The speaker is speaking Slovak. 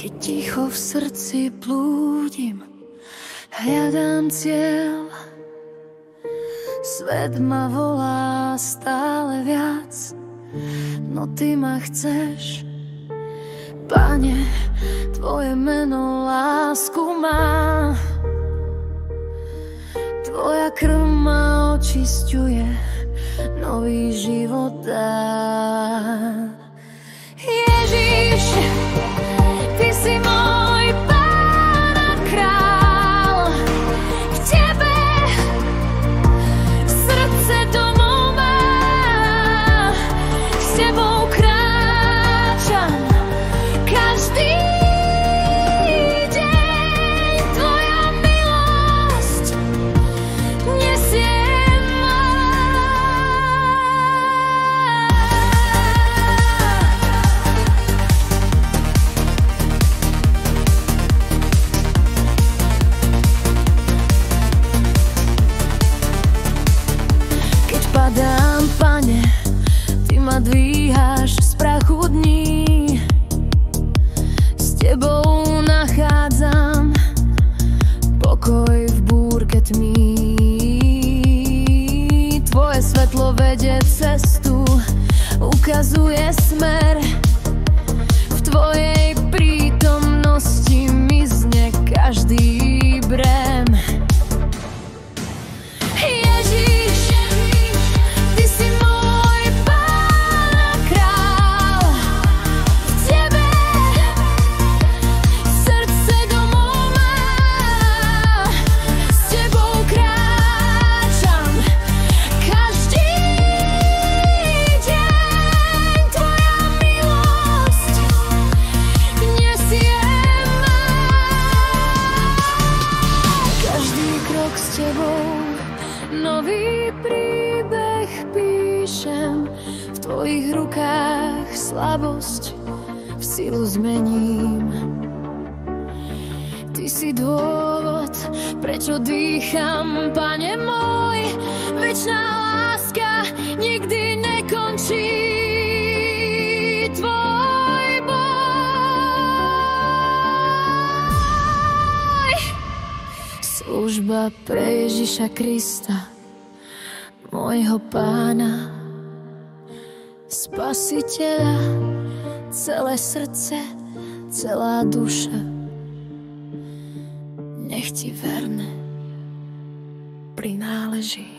Keď ticho v srdci blúdim, hľadám cieľ. Svet ma volá stále viac, no ty ma chceš. Pane, tvoje meno lásku má, tvoja krv ma očisťuje, nový život dá. Ježiš, ty si môj Pán a Král, v tebe srdce domov má, s tebou kráčam každý deň, tvoja milosť nesie ma. Keď padám, Pane, ty ma dvíhaš z prachu dní, s tebou nachádzam pokoj v búrke tmy. Tvoje svetlo vedie cestu, ukazuje smer, v tvojej prítomnosti mizne každý brem. Ježiš, ty si môj Pán a Král, v tebe srdce domov má, s tebou kráčam každý deň, tvoja milosť nesie ma. Každý krok s tebou nový príbeh píšem, v tvojich rukách slabosť v silu zmením. Ty si dôvod, prečo dýcham, Pane môj, večná láska nikdy nekončí. Tvoj boj, služba pre Ježiša Krista, môjho Pána, Spasiteľa, celé srdce, celá duša, nech ti verne prináleží.